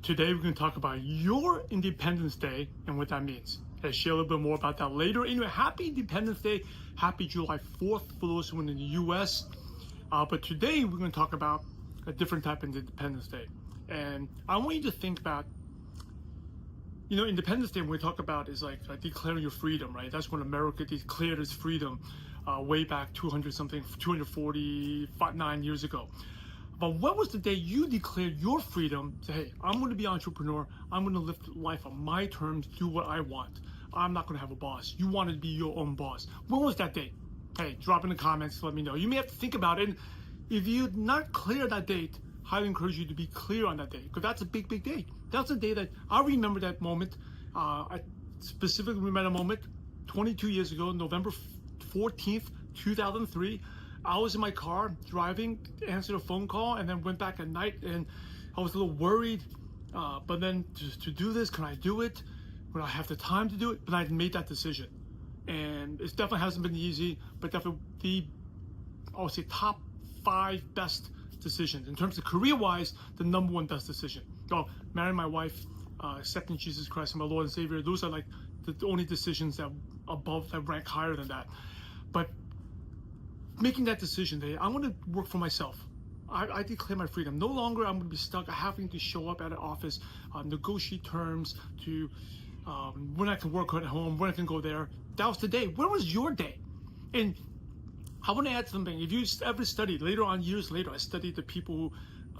Today we're going to talk about your Independence Day and what that means. I'll share a little bit more about that later. Anyway, happy Independence Day. Happy July 4th for those who are in the US. But today we're going to talk about a different type of Independence Day. And I want you to think about, Independence Day, when we talk about, is like declaring your freedom, right? That's when America declared its freedom way back 249 years ago. But what was the day you declared your freedom? Say, hey, I'm going to be an entrepreneur. I'm going to live life on my terms, do what I want. I'm not going to have a boss. You want to be your own boss. When was that date? Hey, drop in the comments to let me know. You may have to think about it. If you're not clear that date, I highly encourage you to be clear on that date, because that's a big, big day. That's a day that I remember that moment. I specifically remember that moment 22 years ago, November 14th, 2003. I was in my car driving, answered a phone call, and then went back at night, and I was a little worried. But then to do this, can I do it? Will I have the time to do it? But I made that decision. And it definitely hasn't been easy, but definitely I would say top 5 best decisions. In terms of career-wise, the number 1 best decision. So marrying my wife, accepting Jesus Christ as my Lord and Savior, those are like the only decisions that rank higher than that. But making that decision that I want to work for myself. I declare my freedom. No longer I'm going to be stuck having to show up at an office, negotiate terms to when I can work at home, when I can go there. That was the day. Where was your day? And I want to add something. If you ever studied, later on, years later, I studied the people who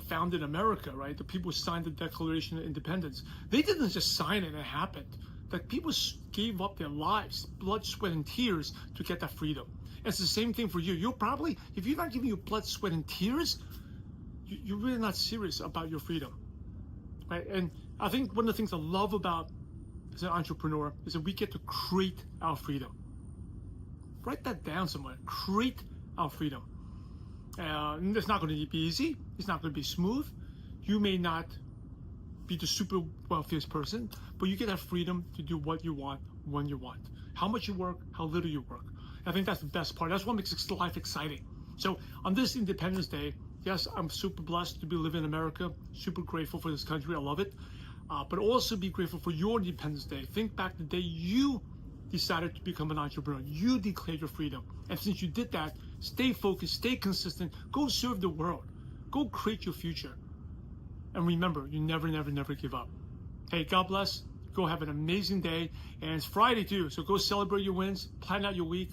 founded America, right? The people who signed the Declaration of Independence. They didn't just sign it and it happened. That people gave up their lives, blood, sweat, and tears to get that freedom. It's the same thing for you. You'll probably, if you're not giving your blood, sweat, and tears, you're really not serious about your freedom, right? And I think one of the things I love about as an entrepreneur is that we get to create our freedom. Write that down somewhere. Create our freedom. And it's not going to be easy. It's not going to be smooth. You may not be the super wealthiest person, but you get that freedom to do what you want when you want. How much you work, how little you work. I think that's the best part. That's what makes life exciting. So on this Independence Day, yes, I'm super blessed to be living in America. Super grateful for this country. I love it. But also be grateful for your Independence Day. Think back the day you decided to become an entrepreneur. You declared your freedom. And since you did that, stay focused, stay consistent. Go serve the world. Go create your future. And remember, you never, never, never give up. Hey, God bless. Go have an amazing day. And it's Friday too, so go celebrate your wins. Plan out your week.